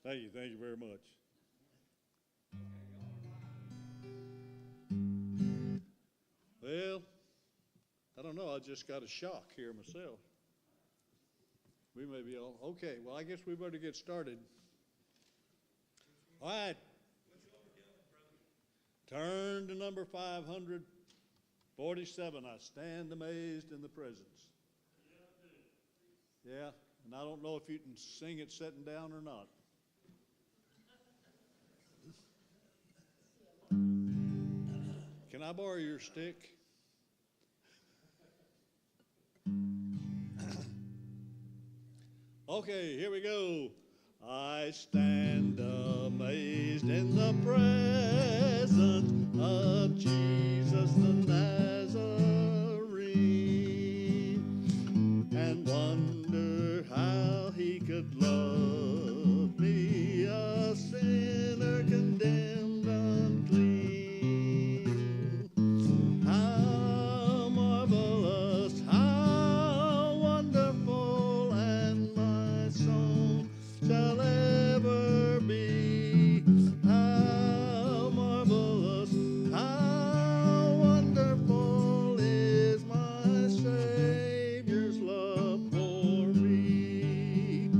Thank you very much. Well, I don't know. I just got a shock here myself. We may be all okay. Well, I guess we better get started. All right. Turn to number 547. I stand amazed in the presence. Yeah, and I don't know if you can sing it sitting down or not. Can I borrow your stick? Okay, here we go. I stand amazed in the presence of Jesus the Nazarene, and wonder how he could love me, a sinner condemned unclean. How marvelous, how wonderful, and my song shall ever be. How marvelous, how wonderful is my Savior's love for me.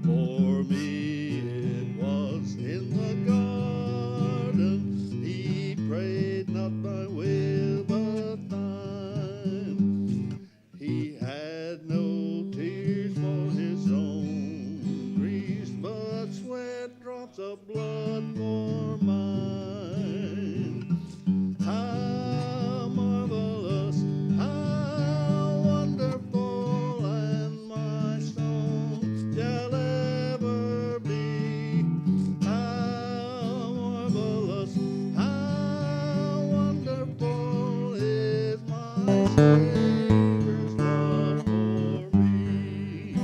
For me it was in the garden, he prayed not my will but thine. He had no tears for his own griefs, but sweat drops of blood for mine. How marvelous, how wonderful, and my song shall ever be. How marvelous, how wonderful is my Savior's love for me.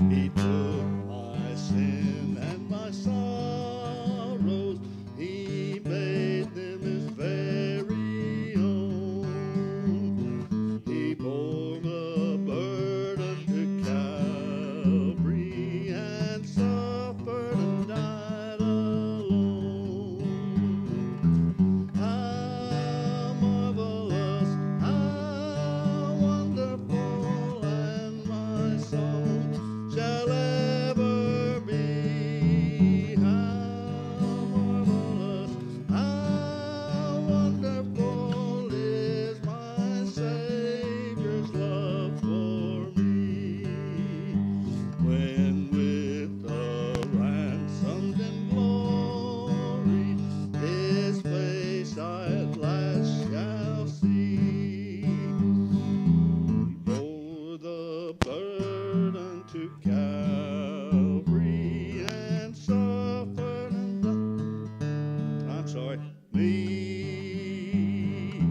He took my sin and my sorrows, he made them his very own. He bore the burden to Calvary and suffered and died alone. How marvelous, how wonderful, and my song shall ever be. How marvelous, how wonderful is my Savior's love for me. When with the ransomed in glory, his face I at last shall see. He bore the burden to Calvary and suffered and me.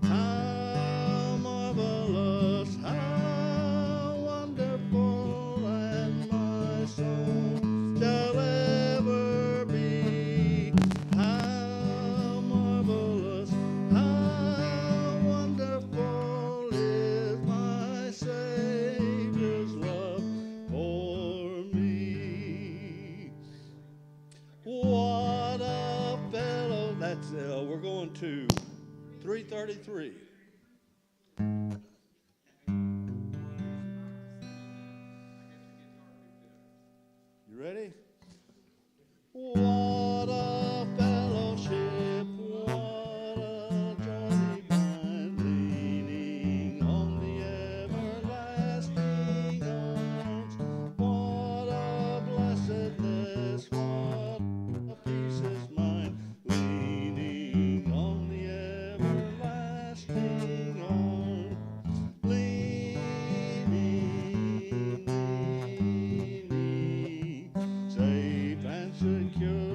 How marvelous, how wonderful, and my song shall ever be. How marvelous, how wonderful is my Savior's love for me. What a fellow. That's we're going to 333. You ready? What a fellowship, what a joy divine, leaning on the everlasting arms. What a blessedness, what a peace is mine, leaning on the everlasting arms. Leaning, safe and secure.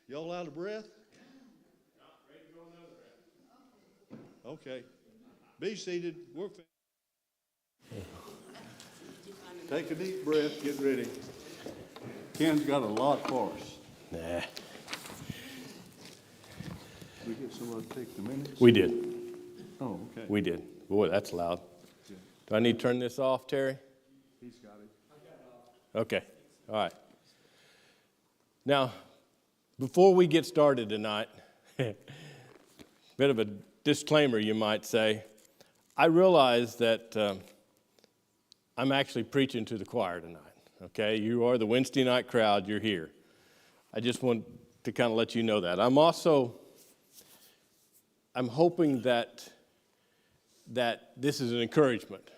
Y'all out of breath? Okay. Be seated. We're Take a deep breath. Get ready. Ken's got a lot for us. Nah. We get someone to take the minutes? We did. Oh, okay. We did. Boy, that's loud. Do I need to turn this off, Terry? He's got it. Okay. All right. Now, before we get started tonight, bit of a disclaimer, you might say. I realize that I'm actually preaching to the choir tonight. Okay? You are the Wednesday night crowd. You're here. I just want to kind of let you know that. I'm hoping that this is an encouragement.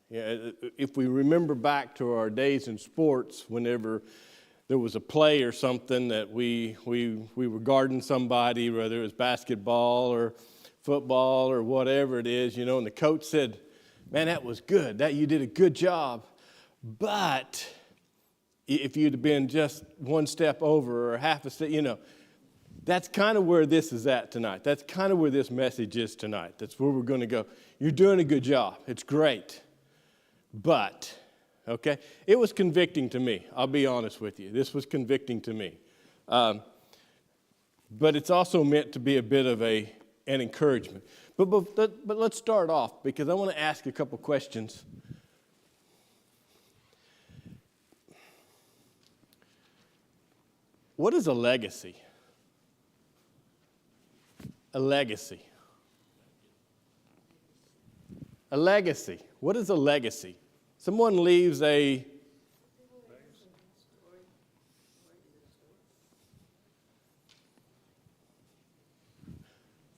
Yeah, if we remember back to our days in sports, whenever there was a play or something that we were guarding somebody, whether it was basketball or football or whatever it is, and the coach said, "Man, that was good. You did a good job. But if you'd have been just one step over or half a step, that's kind of where this is at tonight. That's kind of where this message is tonight. That's where we're going to go. You're doing a good job. It's great. But, okay, it was convicting to me. I'll be honest with you. This was convicting to me. But it's also meant to be a bit of an encouragement. But let's start off, because I want to ask a couple questions. What is a legacy? A legacy. A legacy. What is a legacy? Someone leaves a...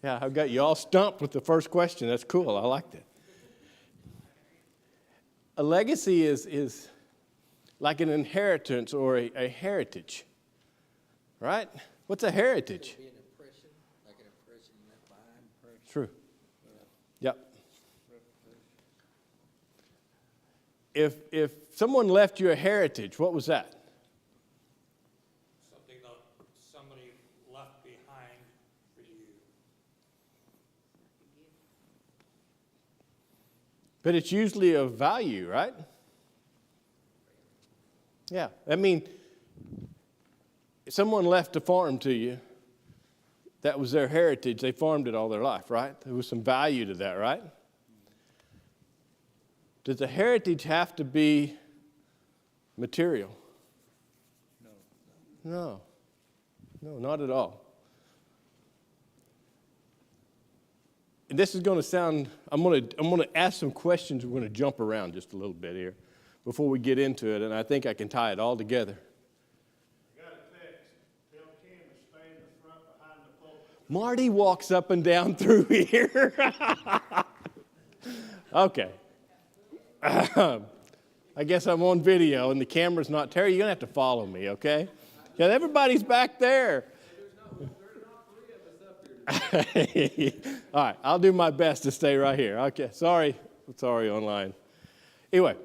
Yeah, I've got you all stumped with the first question. That's cool. I like that. A legacy is like an inheritance or a heritage, right? What's a heritage? Be an impression, like an impression left behind. True. Yep. If someone left you a heritage, what was that? Something that somebody left behind for you. But it's usually of value, right? Yeah. I mean, if someone left a farm to you, that was their heritage. They farmed it all their life, right? There was some value to that, right? Does the heritage have to be material? No. No, not at all. And this is going to sound, I'm going to ask some questions. We're going to jump around just a little bit here before we get into it, and I think I can tie it all together. I got a text. Tell Ken to stay in the front behind the pulpit. Marty walks up and down through here. Okay. I guess I'm on video and the camera's not. Terry, you're going to have to follow me, okay? Yeah, everybody's back there. All right, I'll do my best to stay right here. Okay, sorry online. Anyway,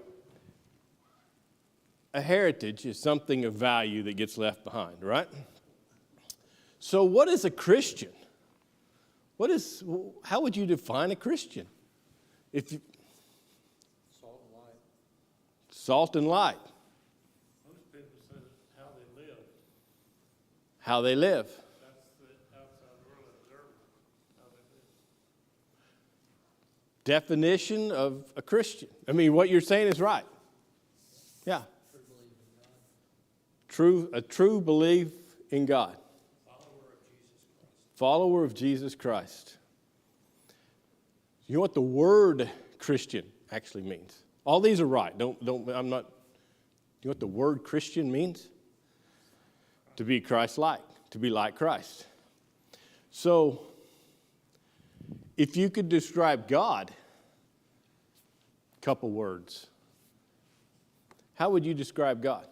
a heritage is something of value that gets left behind, right? So what is a Christian? How would you define a Christian? Salt and light. Most people say how they live. How they live. That's the outside world observer, how they live. Definition of a Christian. I mean, what you're saying is right. Yeah. A true belief in God. Follower of Jesus Christ. You know what the word Christian actually means? All these are right. I'm not. You know what the word Christian means? To be Christ-like, to be like Christ. So, if you could describe God, a couple words, how would you describe God?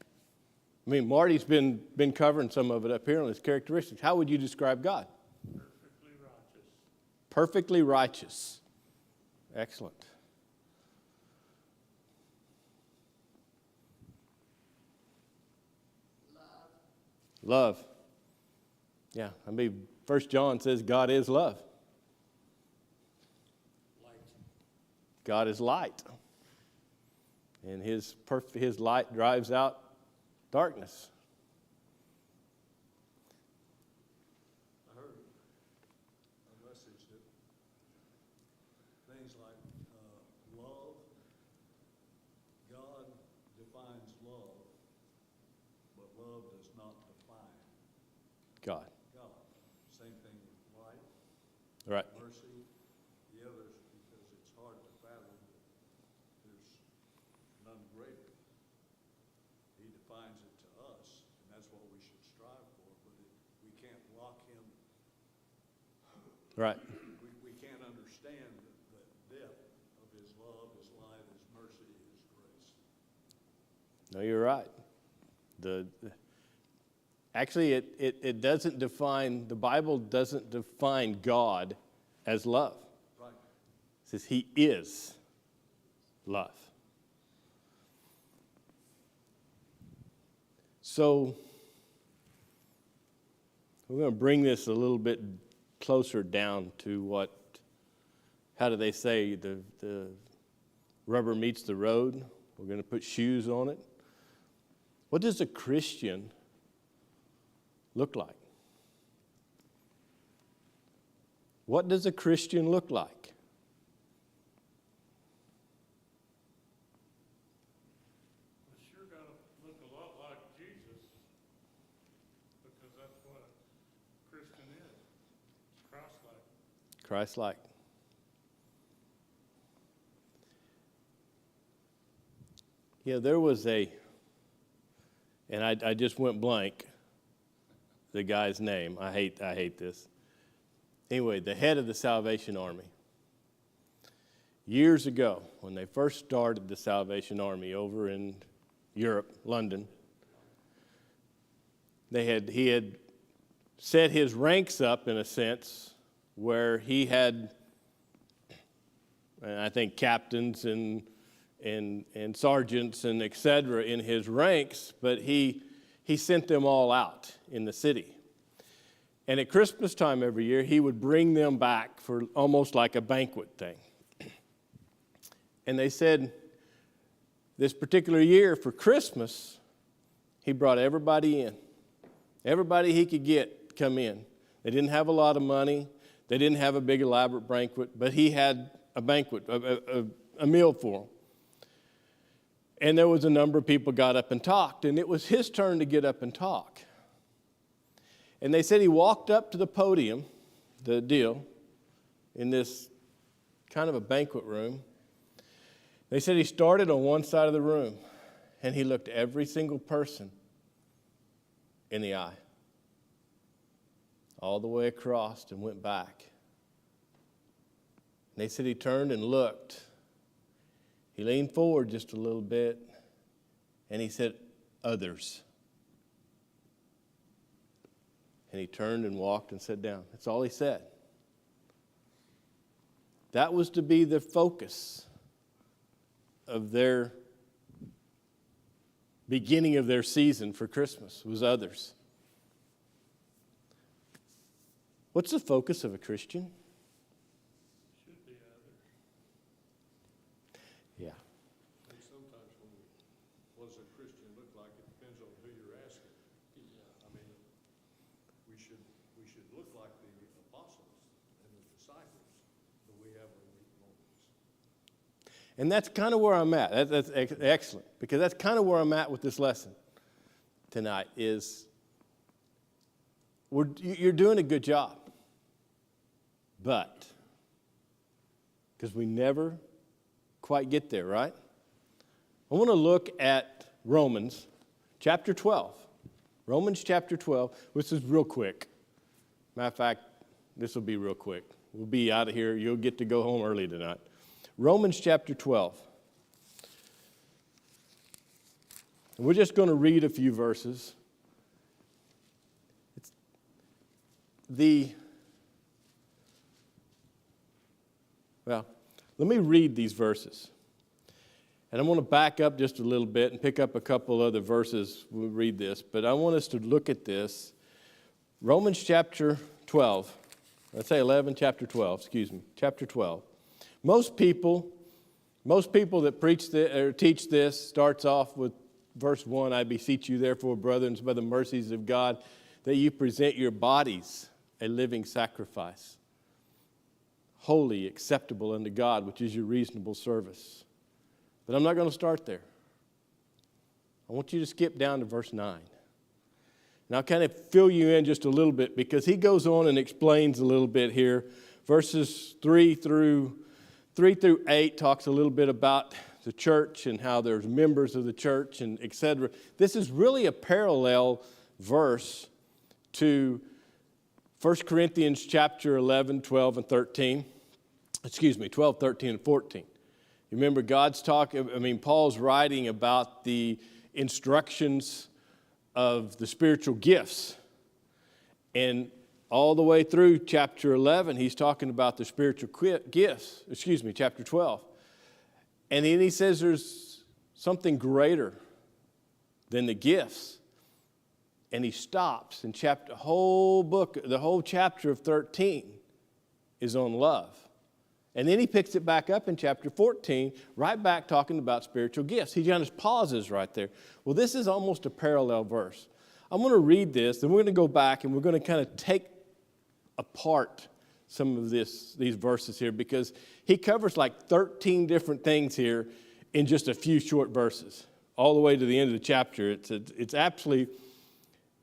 I mean, Marty's been covering some of it up here on his characteristics. How would you describe God? Perfectly righteous. Perfectly righteous. Excellent. Love. Yeah, I mean, 1 John says God is love. Light. God is light. And his light drives out darkness. I heard a message that things like love, God defines love, but love does not define God. God. Same thing with light, Right. mercy, the others, because it's hard to fathom that there's none greater. He defines it to us, and that's what we should strive for, but we can't lock him. Right. We can't understand the depth of his love, his light, his mercy, his grace. No, you're right. Actually, it doesn't define, the Bible doesn't define God as love. Right. It says he is love. So, we're going to bring this a little bit closer down to how do they say, the rubber meets the road? We're going to put shoes on it. What does a Christian look like? What does a Christian look like? We sure got to look a lot like Jesus, because that's what a Christian is, Christ-like. Christ-like. Yeah, there was and I just went blank, the guy's name. I hate this. Anyway, the head of the Salvation Army. Years ago, when they first started the Salvation Army over in Europe, London, he had set his ranks up in a sense where he had, I think, captains and sergeants and et cetera in his ranks, but he sent them all out in the city. And at Christmas time every year, he would bring them back for almost like a banquet thing. And they said this particular year for Christmas, he brought everybody in. Everybody he could get come in. They didn't have a lot of money. They didn't have a big elaborate banquet, but he had a banquet, a meal for them. And there was a number of people got up and talked, and it was his turn to get up and talk. And they said he walked up to the podium, the deal, in this kind of a banquet room. They said he started on one side of the room, and he looked every single person in the eye, all the way across and went back. And they said he turned and looked. He leaned forward just a little bit, and he said, "Others." And he turned and walked and sat down. That's all he said. That was to be the focus of their beginning of their season for Christmas, was others. What's the focus of a Christian? Should be others. Yeah. I think sometimes what does a Christian look like? It depends on who you're asking. I mean, we should look like the apostles and the disciples, but we have our weak moments. And that's kind of where I'm at. That's excellent, because that's kind of where I'm at with this lesson tonight is you're doing a good job. But, because we never quite get there, right? I want to look at Romans chapter 12. Romans chapter 12, which is real quick. Matter of fact, this will be real quick. We'll be out of here. You'll get to go home early tonight. Romans chapter 12. And we're just going to read a few verses. Let me read these verses. And I want to back up just a little bit and pick up a couple other verses when we read this. But I want us to look at this Romans chapter 12. Let's say 11, chapter 12, excuse me, chapter 12. Most people that preach this, or teach this starts off with verse 1, I beseech you therefore, brethren, by the mercies of God, that you present your bodies a living sacrifice, holy, acceptable unto God, which is your reasonable service. But I'm not going to start there. I want you to skip down to verse 9. And I'll kind of fill you in just a little bit because he goes on and explains a little bit here. Verses 3 through 8 talks a little bit about the church and how there's members of the church and etc. This is really a parallel verse to 1 Corinthians chapter 11, 12, and 13. 12, 13, and 14. You remember Paul's writing about the instructions of the spiritual gifts. And all the way through chapter 11, he's talking about the spiritual gifts. Chapter 12. And then he says there's something greater than the gifts. And he stops and the whole chapter of 13 is on love. And then he picks it back up in chapter 14, right back talking about spiritual gifts. He just pauses right there. Well, this is almost a parallel verse. I'm going to read this, then we're going to go back and we're going to kind of take apart some of these verses here because he covers like 13 different things here in just a few short verses, all the way to the end of the chapter. It's absolutely,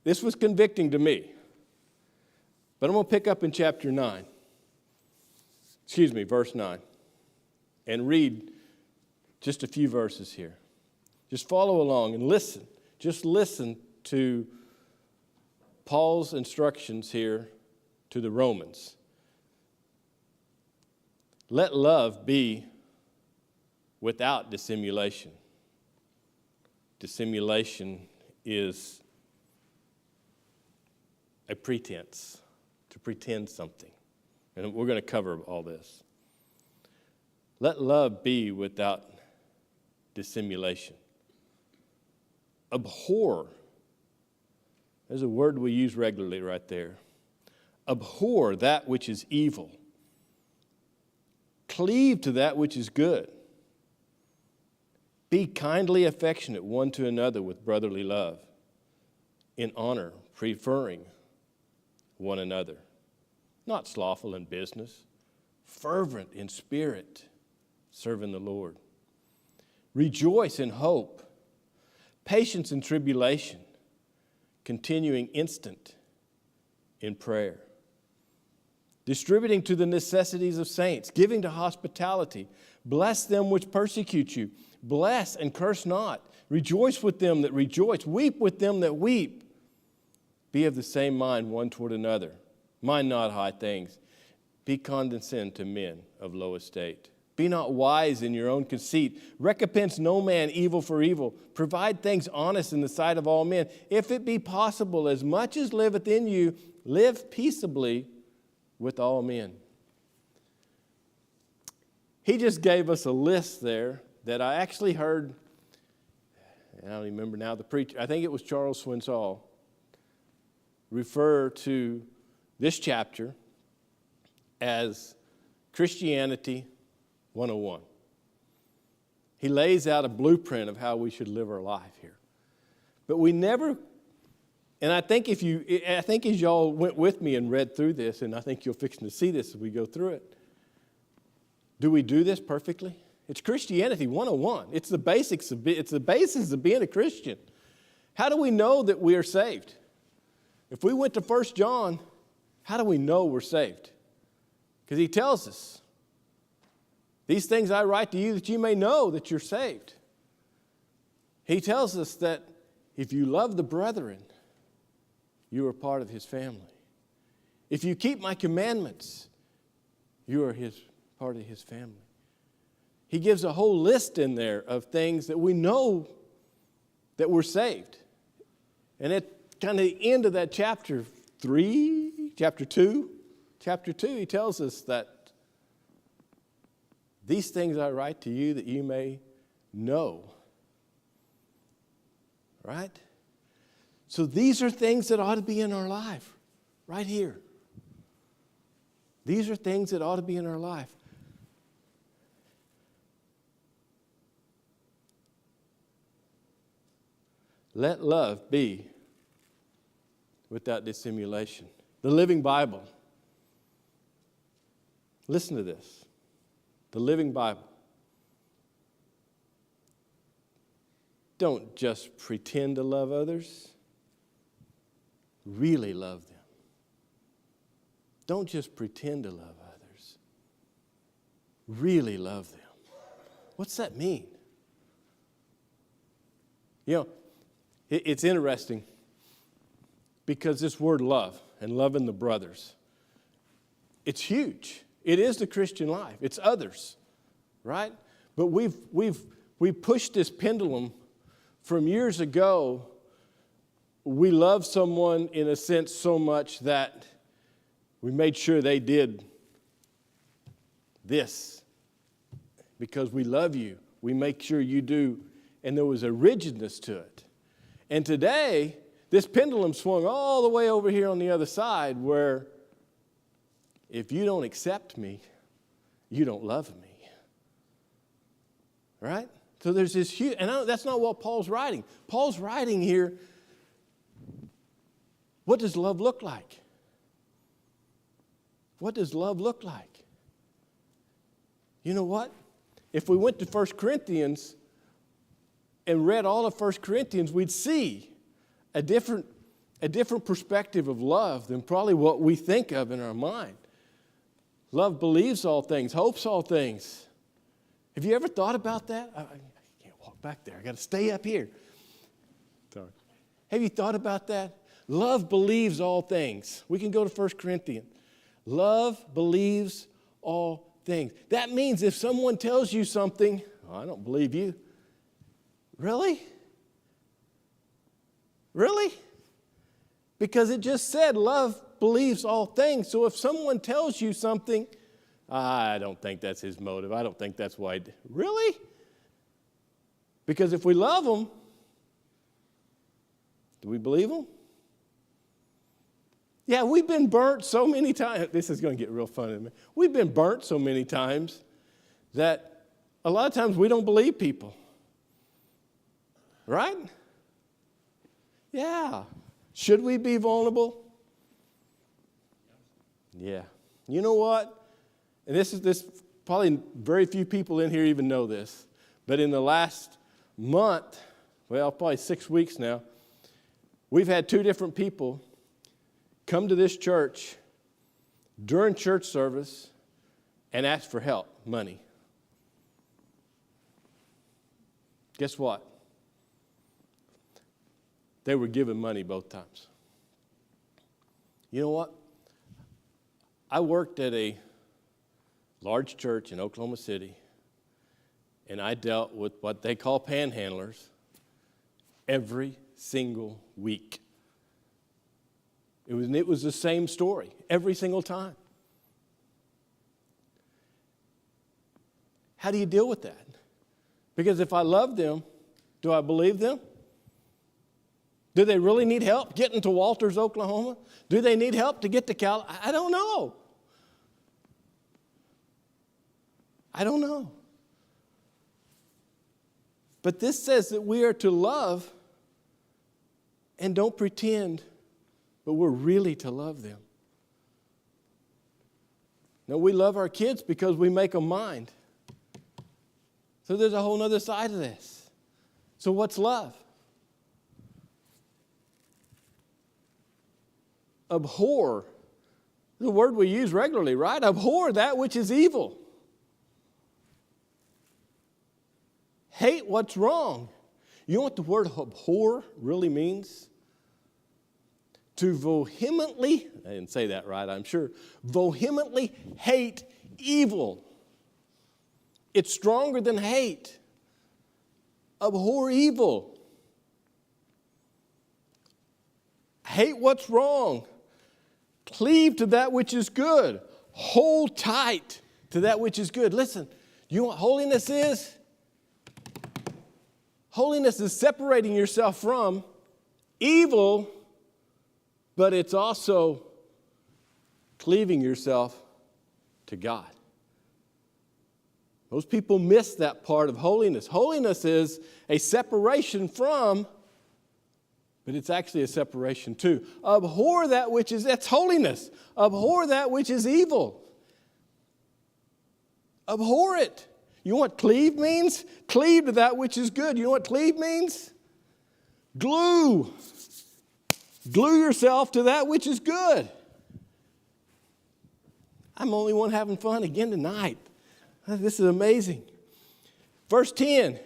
this was convicting to me. But I'm going to pick up in chapter 9. Verse 9, and read just a few verses here. Just follow along and listen. Just listen to Paul's instructions here to the Romans. Let love be without dissimulation. Dissimulation is a pretense, to pretend something. And we're going to cover all this. Let love be without dissimulation. Abhor. There's a word we use regularly right there. Abhor that which is evil. Cleave to that which is good. Be kindly affectionate one to another with brotherly love, in honor, preferring one another. Not slothful in business, fervent in spirit, serving the Lord. Rejoice in hope, patience in tribulation, continuing instant in prayer. Distributing to the necessities of saints, giving to hospitality. Bless them which persecute you. Bless and curse not. Rejoice with them that rejoice. Weep with them that weep. Be of the same mind one toward another. Mind not high things. Be condescending to men of low estate. Be not wise in your own conceit. Recompense no man evil for evil. Provide things honest in the sight of all men. If it be possible, as much as liveth in you, live peaceably with all men. He just gave us a list there that I actually heard, I don't even remember now, the preacher, I think it was Charles Swindoll, refer to this chapter as Christianity 101. He lays out a blueprint of how we should live our life here. But we never, and I think as y'all went with me and read through this, and I think you're fixing to see this as we go through it, do we do this perfectly? It's Christianity 101. It's the basis of being a Christian. How do we know that we are saved? If we went to 1 John, how do we know we're saved? Because he tells us, these things I write to you that you may know that you're saved. He tells us that if you love the brethren, you are part of his family. If you keep my commandments, you are part of his family. He gives a whole list in there of things that we know that we're saved. And at kind of the end of that chapter 2, he tells us that these things I write to you that you may know. Right? So these are things that ought to be in our life. Right here. These are things that ought to be in our life. Let love be without dissimulation. The Living Bible. Listen to this. The Living Bible. Don't just pretend to love others. Really love them. Don't just pretend to love others. Really love them. What's that mean? You know, it's interesting because this word love and loving the brothers, it's huge. It is the Christian life. It's others, right? But we've pushed this pendulum from years ago. We love someone in a sense so much that we made sure they did this. Because we love you, we make sure you do. And there was a rigidness to it. And today, this pendulum swung all the way over here on the other side where if you don't accept me, you don't love me. Right? So there's this huge, and that's not what Paul's writing. Paul's writing here, what does love look like? What does love look like? You know what? If we went to 1 Corinthians and read all of 1 Corinthians, we'd see a different perspective of love than probably what we think of in our mind. Love believes all things, hopes all things. Have you ever thought about that? I can't walk back there. I got to stay up here. Sorry. Have you thought about that? Love believes all things. We can go to 1 Corinthians. Love believes all things. That means if someone tells you something, oh, I don't believe you. Really? Really? Because it just said love believes all things. So if someone tells you something, I don't think that's his motive. I don't think that's why. Really? Because if we love them, do we believe them? Yeah, we've been burnt so many times. This is going to get real fun in a minute. We've been burnt so many times that a lot of times we don't believe people. Right? Yeah. Should we be vulnerable? Yeah. You know what? And this probably very few people in here even know this, but in the last month, well, probably 6 weeks now, we've had 2 different people come to this church during church service and ask for help, money. Guess what? They were given money both times. You know what? I worked at a large church in Oklahoma City, and I dealt with what they call panhandlers every single week. It was the same story every single time. How do you deal with that? Because if I love them, do I believe them? Do they really need help getting to Walters, Oklahoma? Do they need help to get to Cal? I don't know. I don't know. But this says that we are to love and don't pretend, but we're really to love them. Now, we love our kids because we make them mind. So there's a whole other side of this. So what's love? Abhor, the word we use regularly, right? Abhor that which is evil. Hate what's wrong. You know what the word abhor really means? To vehemently, I didn't say that right, I'm sure, vehemently hate evil. It's stronger than hate. Abhor evil. Hate what's wrong. Cleave to that which is good. Hold tight to that which is good. Listen, you know what holiness is? Holiness is separating yourself from evil, but it's also cleaving yourself to God. Most people miss that part of holiness. Holiness is a separation from, but it's actually a separation to. Abhor that which is, that's holiness. Abhor that which is evil. Abhor it. You know what cleave means? Cleave to that which is good. You know what cleave means? Glue. Glue yourself to that which is good. I'm the only one having fun again tonight. This is amazing. Verse 10,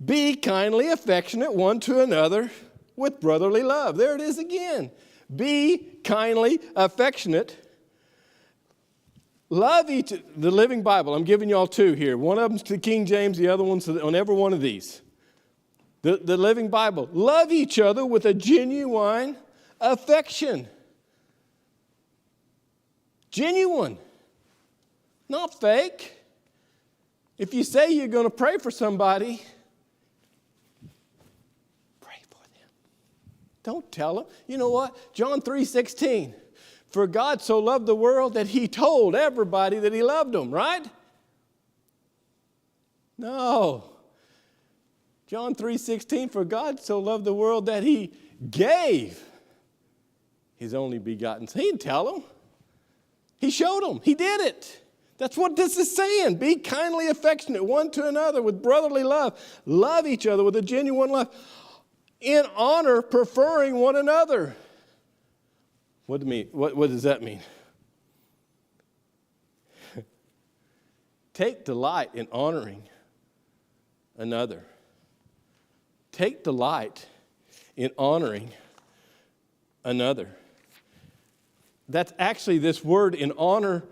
be kindly affectionate one to another with brotherly love. There it is again. Be kindly affectionate. Love each, the Living Bible. I'm giving you all two here. One of them's to King James, the other one's on every one of these. The Living Bible. Love each other with a genuine affection. Genuine. Not fake. If you say you're going to pray for somebody, pray for them. Don't tell them. You know what? John 3:16. For God so loved the world that he told everybody that he loved them, right? No. John 3:16, for God so loved the world that he gave his only begotten Son. He didn't tell them. He showed them. He did it. That's what this is saying. Be kindly affectionate one to another with brotherly love. Love each other with a genuine love. In honor, preferring one another. What does that mean? Take delight in honoring another. Take delight in honoring another. That's actually this word in honor,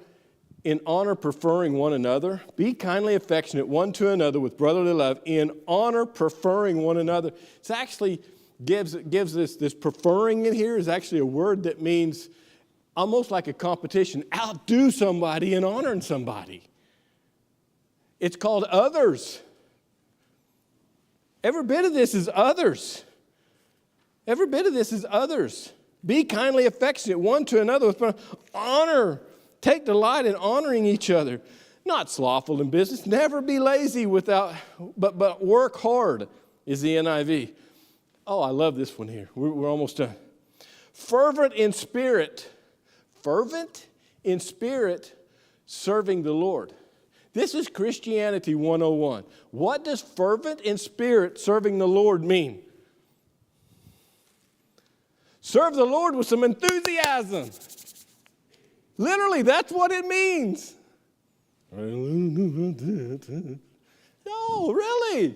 preferring one another. Be kindly affectionate one to another with brotherly love. In honor, preferring one another. It's actually gives this preferring in here is actually a word that means almost like a competition. Outdo somebody in honoring somebody. It's called others. Every bit of this is others. Every bit of this is others. Be kindly affectionate one to another with honor. Take delight in honoring each other. Not slothful in business. Never be lazy but work hard is the NIV. Oh, I love this one here. We're almost done. Fervent in spirit, serving the Lord. This is Christianity 101. What does fervent in spirit, serving the Lord mean? Serve the Lord with some enthusiasm. Literally, that's what it means. No, really.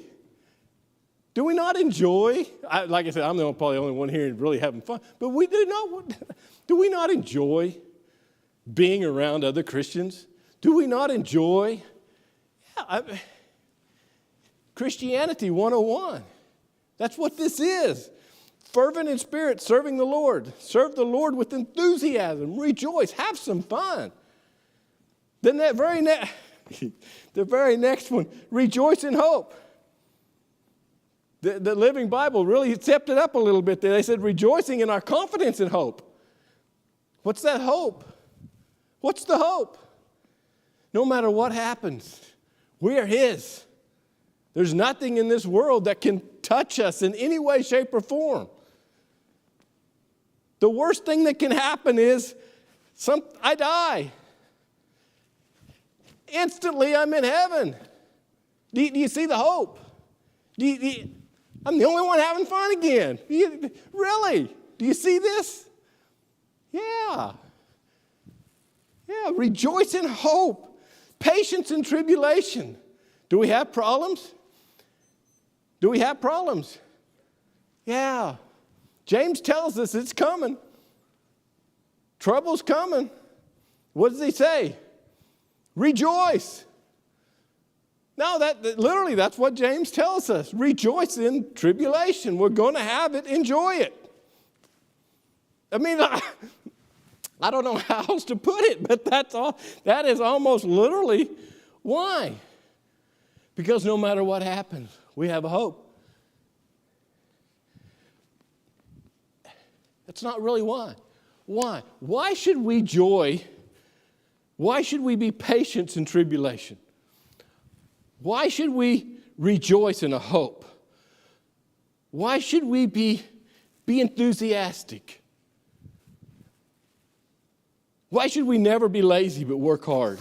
Do we not enjoy, like I said, I'm probably the only one here really having fun, but do we not enjoy being around other Christians? Do we not enjoy Christianity 101? That's what this is. Fervent in spirit, serving the Lord. Serve the Lord with enthusiasm. Rejoice. Have some fun. Then the very next one, rejoice in hope. The Living Bible really stepped it up a little bit there. They said, rejoicing in our confidence in hope. What's that hope? What's the hope? No matter what happens, we are His. There's nothing in this world that can touch us in any way, shape, or form. The worst thing that can happen is I die. Instantly, I'm in heaven. Do you see the hope? I'm the only one having fun again. Really? Do you see this? Yeah. Yeah, rejoice in hope. Patience in tribulation. Do we have problems? Do we have problems? Yeah. James tells us it's coming. Trouble's coming. What does he say? Rejoice. No, literally that's what James tells us. Rejoice in tribulation. We're going to have it. Enjoy it. I mean, I don't know how else to put it, but that's all. That is almost literally why. Because no matter what happens, we have a hope. That's not really why. Why? Why should we joy? Why should we be patient in tribulation? Why should we rejoice in a hope? Why should we be enthusiastic? Why should we never be lazy but work hard?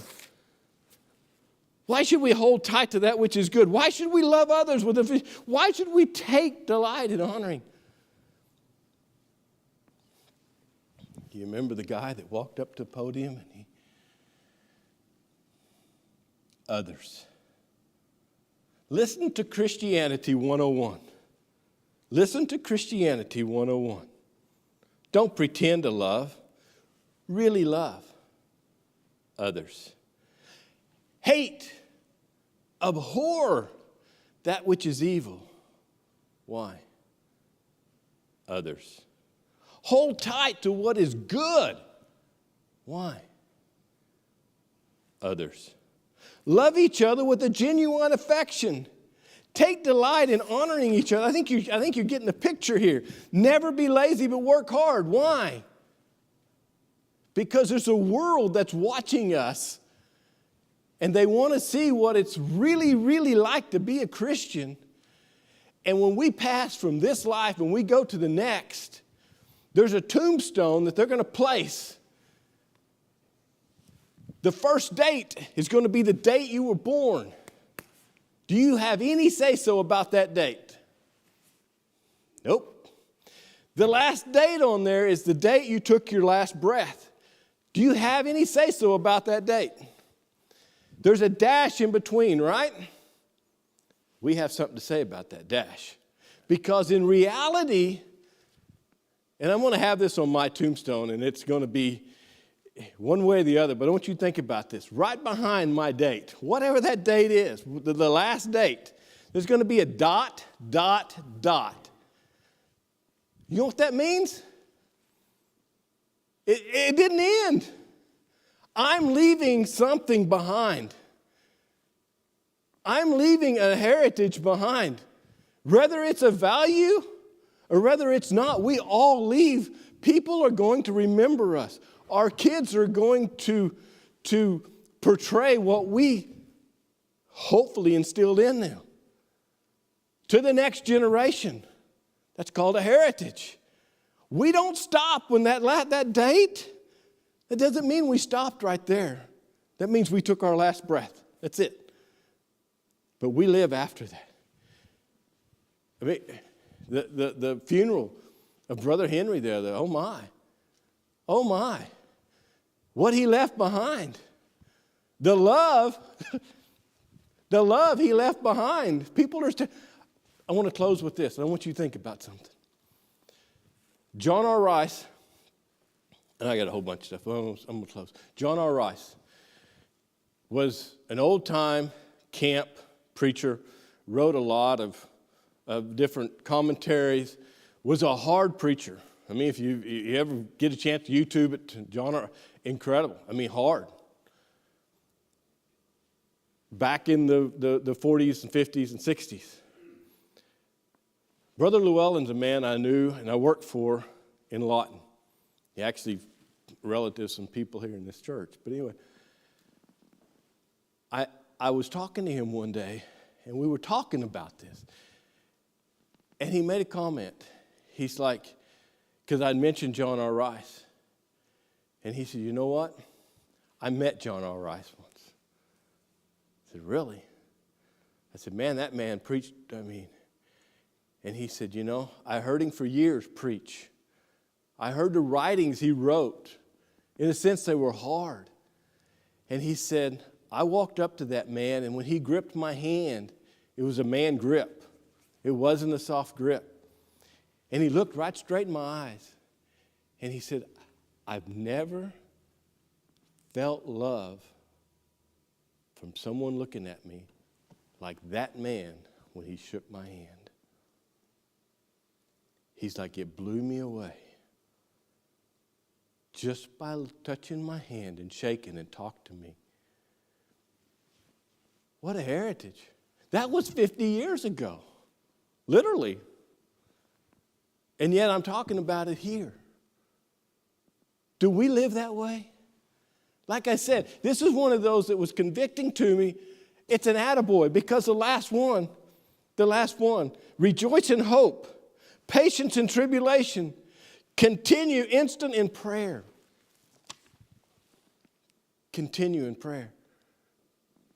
Why should we hold tight to that which is good? Why should we love others with a? Why should we take delight in honoring? You remember the guy that walked up to the podium and others. Listen to Christianity 101. Listen to Christianity 101. Don't pretend to love. Really love others. Hate, abhor that which is evil. Why? Others. Hold tight to what is good. Why? Others. Love each other with a genuine affection. Take delight in honoring each other. I think you're getting the picture here. Never be lazy, but work hard. Why? Because there's a world that's watching us, and they want to see what it's really, really like to be a Christian. And when we pass from this life and we go to the next, there's a tombstone that they're going to place. The first date is going to be the date you were born. Do you have any say-so about that date? Nope. The last date on there is the date you took your last breath. Do you have any say-so about that date? There's a dash in between, right? We have something to say about that dash. Because in reality, and I'm going to have this on my tombstone, and it's going to be one way or the other, but I want you to think about this. Right behind my date, whatever that date is, the last date, there's going to be a dot, dot, dot. You know what that means? It didn't end. I'm leaving something behind. I'm leaving a heritage behind. Whether it's a value or whether it's not, we all leave. People are going to remember us. Our kids are going to portray what we hopefully instilled in them to the next generation. That's called a heritage. We don't stop when that date. That doesn't mean we stopped right there. That means we took our last breath. That's it. But we live after that. I mean, the funeral of Brother Henry there, oh my. What he left behind. The love he left behind. I want to close with this, and I want you to think about something. John R. Rice, and I got a whole bunch of stuff, I'm going to close. John R. Rice was an old-time camp preacher, wrote a lot of different commentaries, was a hard preacher. I mean, if you ever get a chance to YouTube it, John R. Incredible. I mean, hard. Back in the 40s and 50s and 60s. Brother Llewellyn's a man I knew and I worked for in Lawton. He actually relatives some people here in this church. But anyway, I was talking to him one day, and we were talking about this. And he made a comment. He's like, because I'd mentioned John R. Rice. And he said, you know what? I met John R. Rice once. I said, really? I said, man, that man preached, and he said, you know, I heard him for years preach. I heard the writings he wrote. In a sense, they were hard. And he said, I walked up to that man, and when he gripped my hand, it was a man grip. It wasn't a soft grip. And he looked right straight in my eyes. And he said, I've never felt love from someone looking at me like that man when he shook my hand. He's like, it blew me away. Just by touching my hand and shaking and talking to me. What a heritage. That was 50 years ago. Literally. And yet I'm talking about it here. Do we live that way? Like I said, this is one of those that was convicting to me. It's an attaboy because the last one, rejoice in hope, patience in tribulation, continue instant in prayer. Continue in prayer.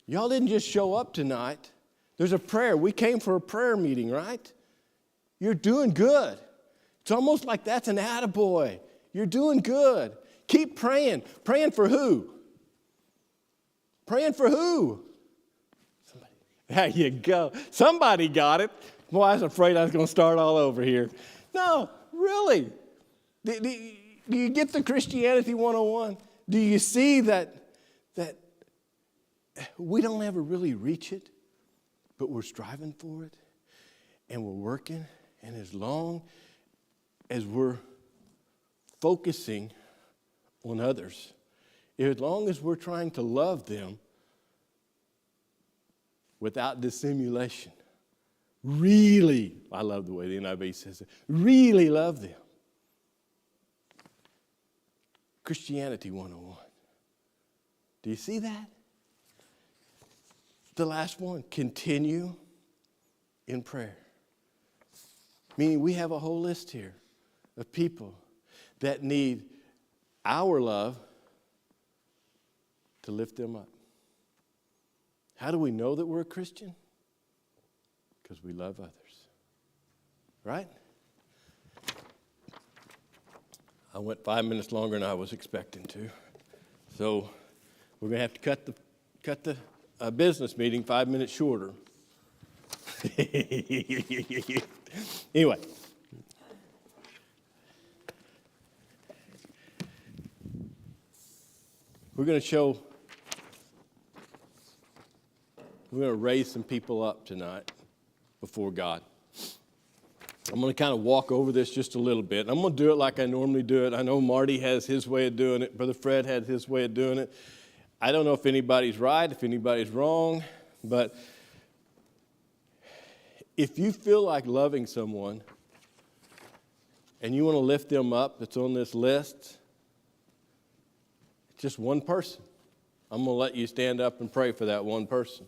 Y'all didn't just show up tonight. There's a prayer. We came for a prayer meeting, right? You're doing good. It's almost like that's an attaboy. You're doing good. Keep praying. Praying for who? Praying for who? Somebody. There you go. Somebody got it. Boy, I was afraid I was going to start all over here. No, really. Do you get the Christianity 101? Do you see that we don't ever really reach it, but we're striving for it, and we're working, and as long as we're focusing on others, as long as we're trying to love them without dissimulation, really, I love the way the NIV says it, really love them. Christianity 101. Do you see that? The last one, continue in prayer. Meaning we have a whole list here of people that need our love to lift them up. How do we know that we're a Christian? Because we love others. Right? I went 5 minutes longer than I was expecting to. So we're going to have to cut the business meeting 5 minutes shorter. Anyway. We're going to raise some people up tonight before God. I'm going to kind of walk over this just a little bit. I'm going to do it like I normally do it. I know Marty has his way of doing it. Brother Fred had his way of doing it. I don't know if anybody's right, if anybody's wrong, but if you feel like loving someone and you want to lift them up that's on this list, just one person. I'm going to let you stand up and pray for that one person,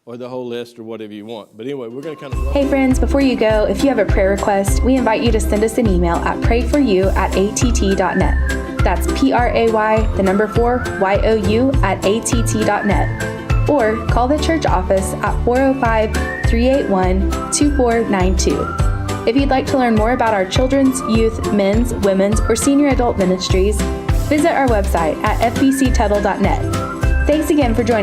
or the whole list, or whatever you want. But anyway, we're going to kind of... Hey friends, before you go, if you have a prayer request, we invite you to send us an email at prayforyou@att.net. That's PRAY4YOU@att.net. Or call the church office at 405-381-2492. If you'd like to learn more about our children's, youth, men's, women's, or senior adult ministries, visit our website at fbctuttle.net. Thanks again for joining